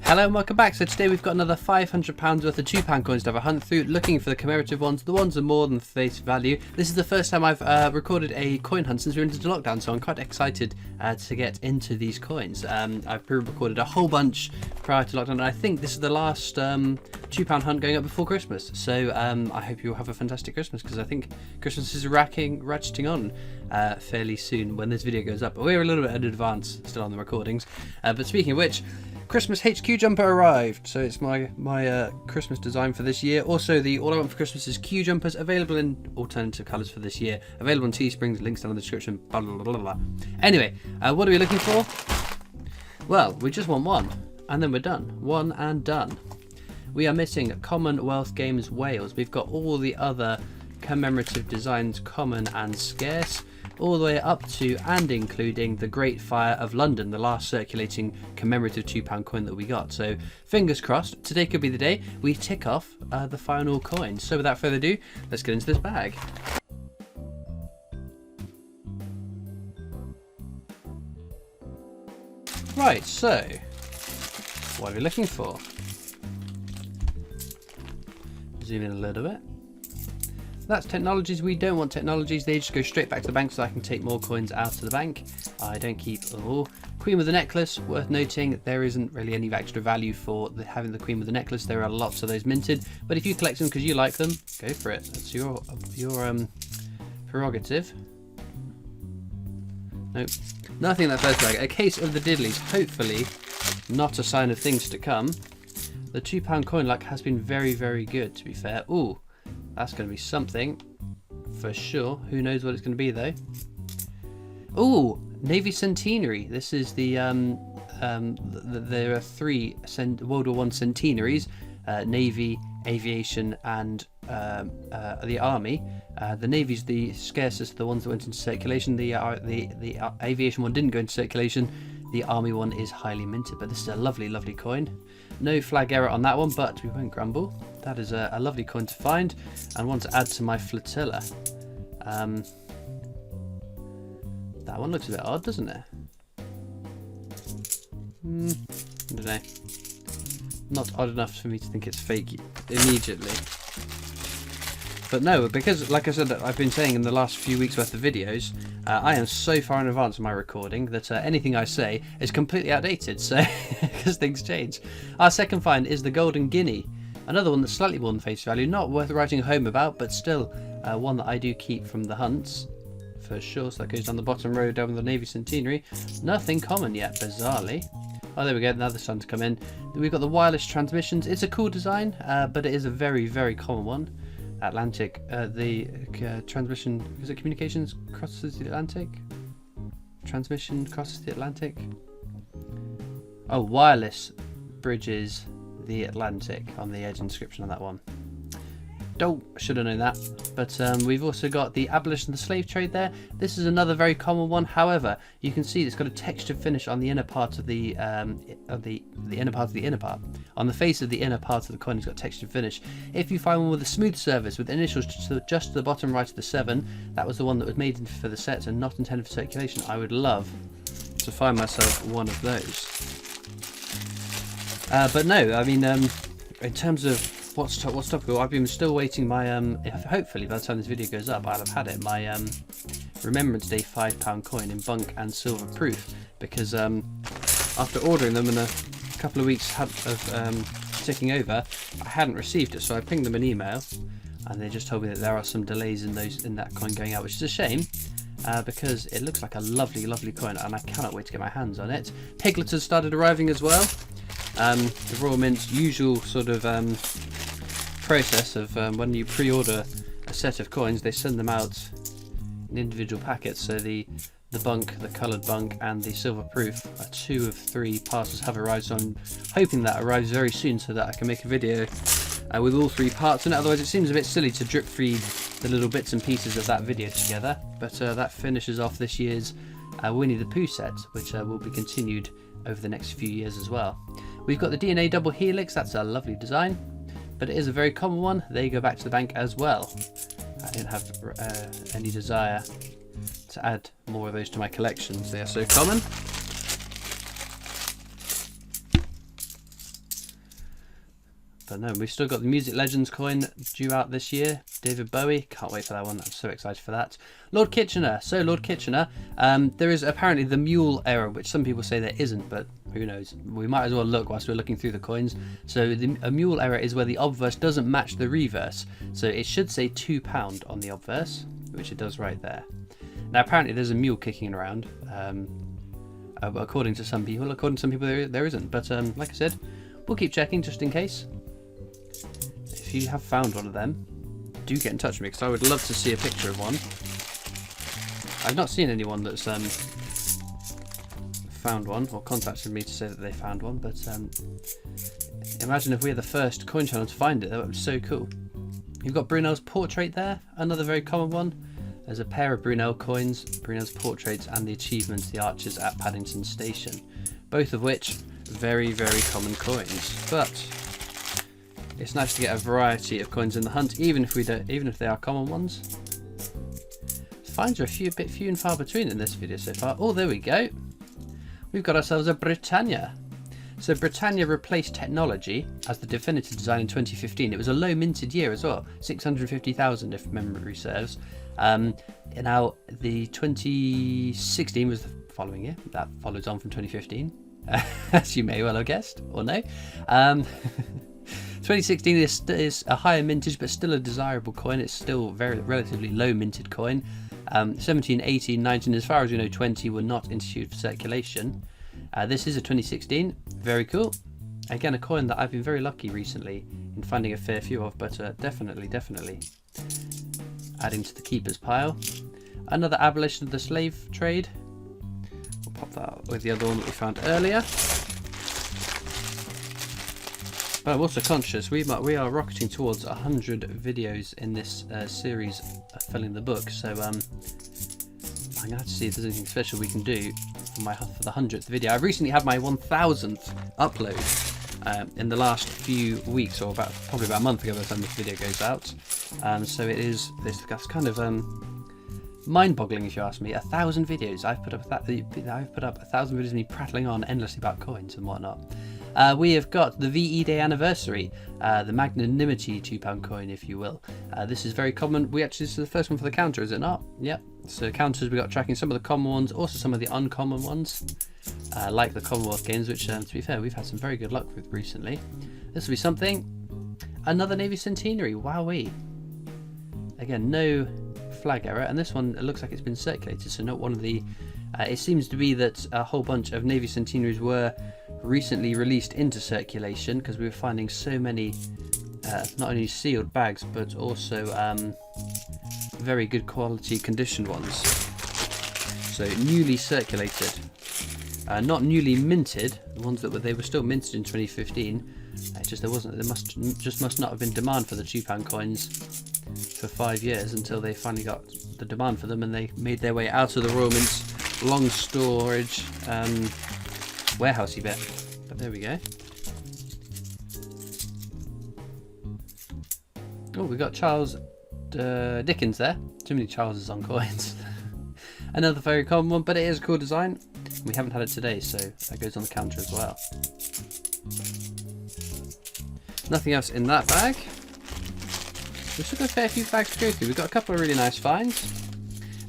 Hello and welcome back. So today we've got another £500 worth of £2 coins to have a hunt through, looking for the commemorative ones. The ones are more than face value. This is the first time I've recorded a coin hunt since we went into lockdown, so I'm quite excited to get into these coins. I've pre-recorded a whole bunch prior to lockdown, and I think this is the last £2 hunt going up before Christmas. So I hope you'll have a fantastic Christmas, because I think Christmas is ratcheting on fairly soon when this video goes up. But we're a little bit in advance still on the recordings. But speaking of which, Christmas HQ jumper arrived, so it's my Christmas design for this year. Also, the All I Want for Christmas is Q jumpers, available in alternative colours for this year, available on Teesprings, links down in the description, blah blah blah blah. Anyway, what are we looking for? Well, we just want one, and then we're done. One and done. We are missing Commonwealth Games Wales. We've got all the other commemorative designs, common and scarce, all the way up to and including the Great Fire of London, the last circulating commemorative £2 coin that we got. So fingers crossed, today could be the day we tick off the final coin. So without further ado, let's get into this bag. Right, so what are we looking for? Zoom in a little bit. That's technologies. We don't want technologies. They just go straight back to the bank so I can take more coins out of the bank. I don't keep them all. Queen with the necklace, worth noting, there isn't really any extra value for having the queen with the necklace. There are lots of those minted, but if you collect them because you like them, go for it. That's your prerogative. Nope, nothing in that first bag. A case of the diddlies, hopefully not a sign of things to come. The £2 coin luck has been very, very good, to be fair. Ooh. That's going to be something for sure. Who knows what it's going to be though. Oh, Navy Centenary. This is the there are three World War I centenaries: Navy, Aviation, and the Army. The Navy's the scarcest, the ones that went into circulation. The Aviation one didn't go into circulation. The Army one is highly minted, but this is a lovely, lovely coin. No flag error on that one, but we won't grumble. That is a lovely coin to find, and one to add to my flotilla. That one looks a bit odd, doesn't it? I don't know. Not odd enough for me to think it's fake immediately. But no, because like I said, I've been saying in the last few weeks worth of videos, I am so far in advance of my recording that anything I say is completely outdated, so because things change. Our second find is the Golden Guinea, another one that's slightly more than face value, not worth writing home about, but still one that I do keep from the hunts for sure. So that goes down the bottom row down the Navy Centenary. Nothing common yet, bizarrely. Oh, there we go, now the sun's come in. We've got the wireless transmissions. It's a cool design, but it is a very, very common one. Atlantic, the transmission, is it communications crosses the Atlantic? Transmission crosses the Atlantic? Oh, wireless bridges the Atlantic on the edge inscription on that one. Should have known that. But we've also got the abolition of the slave trade there. This is another very common one. However, you can see it's got a textured finish on the inner part of the inner part of the inner part. On the face of the inner part of the coin, it's got textured finish. If you find one with a smooth surface with initials just to the bottom right of the 7, that was the one that was made for the set and not intended for circulation. I would love to find myself one of those. But no, I mean, in terms of what's topical, I've been still waiting my hopefully by the time this video goes up I'll have had it, my Remembrance Day £5 coin in bunk and silver proof, because after ordering them in a couple of weeks of ticking over, I hadn't received it, so I pinged them an email and they just told me that there are some delays in that coin going out, which is a shame. Because it looks like a lovely, lovely coin and I cannot wait to get my hands on it. Piglets has started arriving as well. The Royal Mint's usual sort of process of when you pre-order a set of coins, they send them out in individual packets. So the bunk, the coloured bunk, and the silver proof are 2 of 3 parcels have arrived. So I'm hoping that arrives very soon so that I can make a video with all 3 parts in it. Otherwise, it seems a bit silly to drip feed the little bits and pieces of that video together. But that finishes off this year's Winnie the Pooh set, which will be continued over the next few years as well. We've got the DNA double helix. That's a lovely design, but it is a very common one. They go back to the bank as well. I didn't have any desire to add more of those to my collections. They are so common. But no, we've still got the Music Legends coin due out this year. David Bowie, can't wait for that one. I'm so excited for that. Lord Kitchener. So Lord Kitchener, there is apparently the Mule era, which some people say there isn't, but who knows? We might as well look whilst we're looking through the coins. So a Mule era is where the obverse doesn't match the reverse. So it should say £2 on the obverse, which it does right there. Now apparently there's a mule kicking around. According to some people, there isn't. But like I said, we'll keep checking just in case. If you have found one of them, do get in touch with me because I would love to see a picture of one. I've not seen anyone that's found one or contacted me to say that they found one, but imagine if we're the first coin channel to find it. That would be so cool. You've got Brunel's portrait there, another very common one. There's a pair of Brunel coins, Brunel's portraits and the achievements, the archers at Paddington Station, both of which very, very common coins. But it's nice to get a variety of coins in the hunt, even if they are common ones. Finds are a bit few and far between in this video so far. Oh, there we go. We've got ourselves a Britannia. So Britannia replaced technology as the definitive design in 2015. It was a low minted year as well, 650,000 if memory serves. Now the 2016 was the following year. That follows on from 2015, as you may well have guessed, or no. 2016 is a higher mintage, but still a desirable coin. It's still very relatively low minted coin. 17, 18, 19, as far as we know, 20 were not issued for circulation. This is a 2016, very cool. Again, a coin that I've been very lucky recently in finding a fair few of, but definitely adding to the keepers pile. Another abolition of the slave trade. We'll pop that up with the other one that we found earlier. But I'm also conscious we are rocketing towards 100 videos in this series of filling the book, so I'm going to have to see if there's anything special we can do for the 100th video. I've recently had my 1000th upload in the last few weeks, or probably about a month ago by the time this video goes out. So that's kind of mind-boggling if you ask me. 1,000 videos. I've put up 1,000 videos of me prattling on endlessly about coins and whatnot. We have got the VE Day anniversary, the magnanimity £2 coin, if you will. This is very common. This is the first one for the counter, is it not? Yep. So counters, we got tracking some of the common ones, also some of the uncommon ones, like the Commonwealth Games, which, to be fair, we've had some very good luck with recently. This will be something. Another Navy Centenary. Wowee. Again, no flag error, and this one, it looks like it's been circulated, so not one of the. It seems to be that a whole bunch of Navy Centenaries were recently released into circulation because we were finding so many not only sealed bags but also very good quality conditioned ones. So newly circulated, not newly minted. The ones that they were still minted in 2015. There must not have been demand for the £2 coins for 5 years until they finally got the demand for them, and they made their way out of the Royal Mint's long storage warehousey bit. But there we go. Oh, we got Charles Dickens there. Too many Charleses on coins. Another very common one, but it is a cool design. We haven't had it today, so that goes on the counter as well. Nothing else in that bag. We've still got a fair few bags to go through. We've got a couple of really nice finds.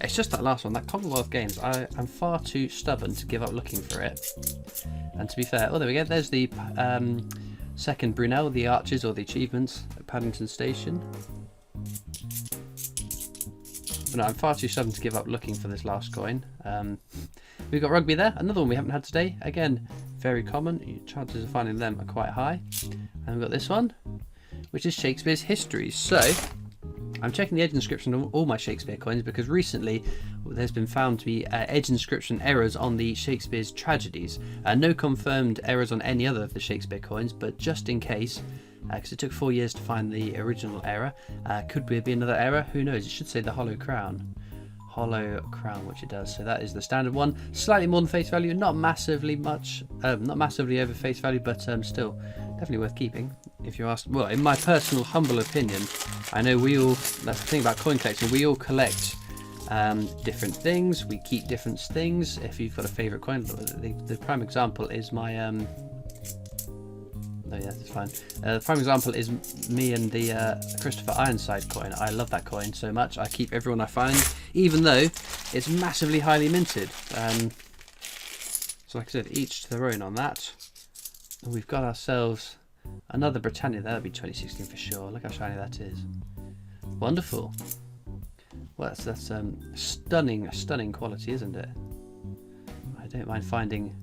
It's just that last one, that Commonwealth Games. I'm far too stubborn to give up looking for it. And to be fair, oh, there we go. There's the second Brunel, the arches or the achievements at Paddington Station. But no, I'm far too stubborn to give up looking for this last coin. We've got Rugby there, another one we haven't had today. Again, very common. Chances of finding them are quite high. And we've got this one, which is Shakespeare's Histories. So I'm checking the edge inscription on all my Shakespeare coins because recently there's been found to be edge inscription errors on the Shakespeare's tragedies. No confirmed errors on any other of the Shakespeare coins, but just in case, because it took 4 years to find the original error, could there be another error? Who knows? It should say the Hollow Crown. Hollow Crown, which it does. So that is the standard one. Slightly more than face value, not massively much, not massively over face value, but still definitely worth keeping. If you ask, well, in my personal humble opinion, I know that's the thing about coin collecting, we all collect different things, we keep different things. If you've got a favourite coin, the prime example is my yeah, that's fine. The prime example is me and the Christopher Ironside coin. I love that coin so much. I keep everyone I find, even though it's massively highly minted. So like I said, each to their own on that. And we've got ourselves another Britannia. That'll be 2016 for sure. Look how shiny that is. Wonderful. Well, that's stunning quality, isn't it? I don't mind finding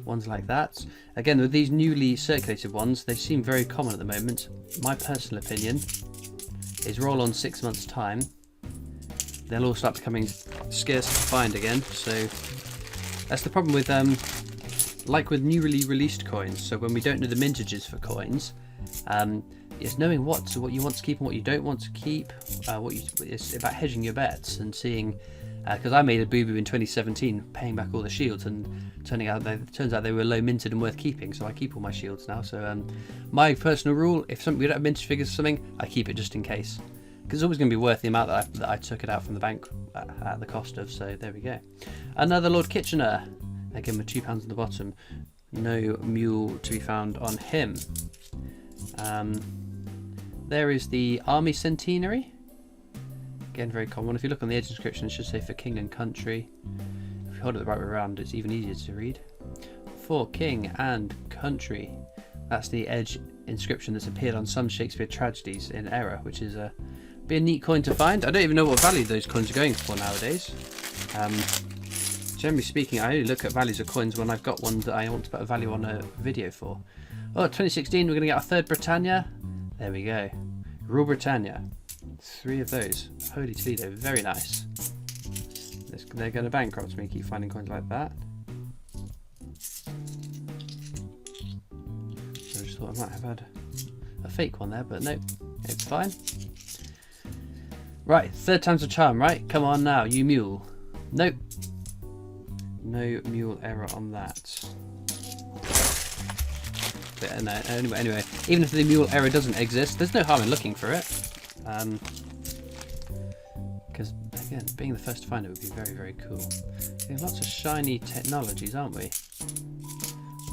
ones like that. Again, with these newly circulated ones, they seem very common at the moment. My personal opinion is roll on 6 months' time, they'll all start becoming scarce to find again. So that's the problem with like with newly released coins. So when we don't know the mintages for coins, it's knowing what you want to keep and what you don't want to keep. It's about hedging your bets and seeing. Because I made a boo-boo in 2017, paying back all the shields, and turns out they were low minted and worth keeping. So I keep all my shields now. So my personal rule: if we don't have mintage figures or something, I keep it just in case, because it's always going to be worth the amount that I took it out from the bank at the cost of. So there we go. Another Lord Kitchener, again with £2 on the bottom. No mule to be found on him. There is the Army Centenary. Again, very common. If you look on the edge inscription, it should say for king and country. If you hold it the right way around, it's even easier to read. For king and country. That's the edge inscription that's appeared on some Shakespeare tragedies in error, which is be a neat coin to find. I don't even know what value those coins are going for nowadays. Generally speaking, I only look at values of coins when I've got one that I want to put a value on a video for. Oh, 2016, we're going to get our third Britannia. There we go. Rule Britannia. 3 of those. Holy Toledo, very nice. They're going to bankrupt me, keep finding coins like that. So I just thought I might have had a fake one there, but nope, it's fine. Right, third time's a charm, right? Come on now, you mule. Nope. No mule error on that. But no, anyway, even if the mule error doesn't exist, there's no harm in looking for it. Because again, being the first to find it would be very, very cool. We have lots of shiny technologies, aren't we?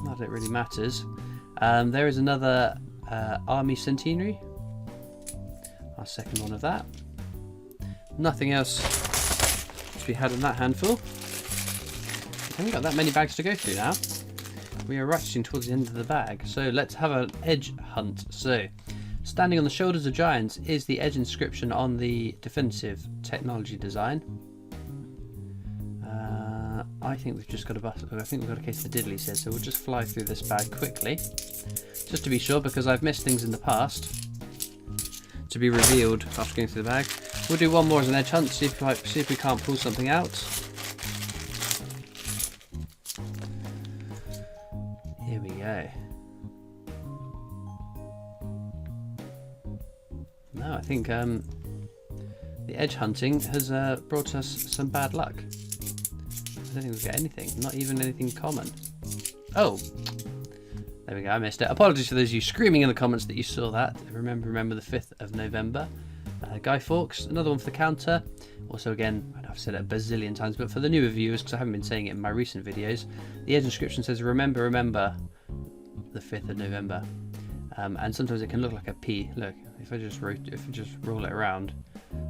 Not that it really matters. There is another Army Centenary. Our second one of that. Nothing else to be had in that handful. We haven't got that many bags to go through now. We are rushing towards the end of the bag. So let's have an edge hunt. So, standing on the shoulders of giants is the edge inscription on the defensive technology design. I think we've just got a bus. I think we've got a case of the diddlies here, so we'll just fly through this bag quickly, just to be sure, because I've missed things in the past to be revealed after going through the bag. We'll do one more as an edge hunt, see if we can't pull something out. Here we go. No, I think the edge hunting has brought us some bad luck. I don't think we'll get anything, not even anything common. Oh, there we go, I missed it. Apologies for those of you screaming in the comments that you saw that. Remember the 5th of November. Guy Fawkes, another one for the counter. Also, again, I've said it a bazillion times, but for the newer viewers, because I haven't been saying it in my recent videos, the edge inscription says remember the 5th of November. And sometimes it can look like a P. Look, if I just roll it around,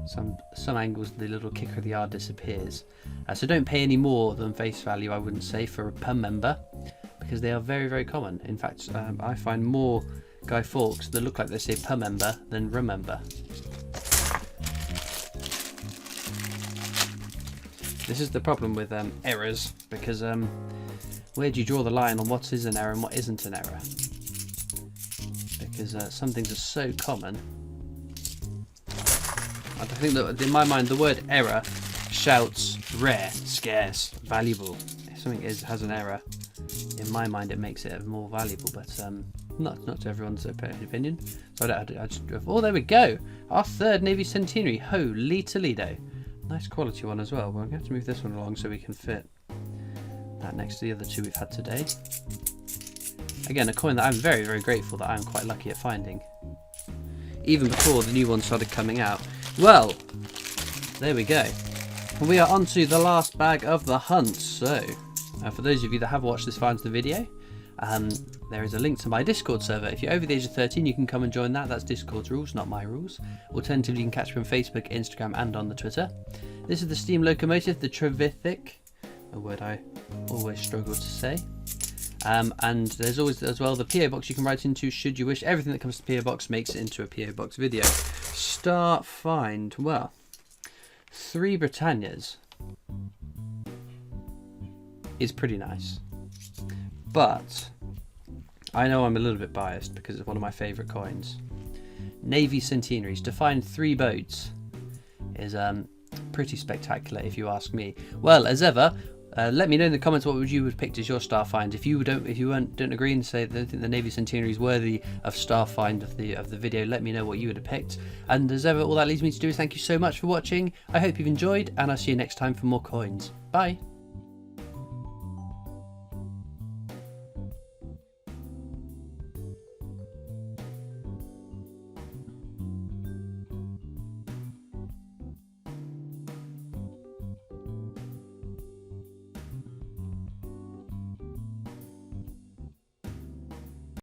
some angles the little kicker of the R disappears. So don't pay any more than face value, I wouldn't say, for per member, because they are very, very common. In fact, I find more Guy Fawkes that look like they say per member than remember. This is the problem with errors, because where do you draw the line on what is an error and what isn't an error? Because some things are so common. I think that in my mind the word error shouts rare, scarce, valuable. If something has an error, in my mind it makes it more valuable, but not to everyone's opinion. So oh, there we go, our third Navy Centenary. Holy Toledo, nice quality one as well. We're going to have to move this one along so we can fit that next to the other two we've had today. Again, a coin that I'm very, very grateful that I'm quite lucky at finding, even before the new one started coming out. Well, there we go. We are on to the last bag of the hunt. So, for those of you that have watched this far into the video, there is a link to my Discord server. If you're over the age of 13, you can come and join that. That's Discord's rules, not my rules. Alternatively, you can catch me on Facebook, Instagram, and on the Twitter. This is the steam locomotive, the Trevithick, a word I always struggle to say. And there's always as well the PO box you can write into should you wish. Everything that comes to PO box makes it into a PO box video. Start find. Well, 3 Britannias is pretty nice, but I know I'm a little bit biased because it's one of my favourite coins. Navy centenaries to find 3 boats is pretty spectacular if you ask me. Well, as ever, let me know in the comments what you would pick as your star find. If you don't agree and say that think the Navy Centenary is worthy of star find of the video, let me know what you would have picked. And as ever, all that leaves me to do is thank you so much for watching. I hope you've enjoyed, and I'll see you next time for more coins. Bye.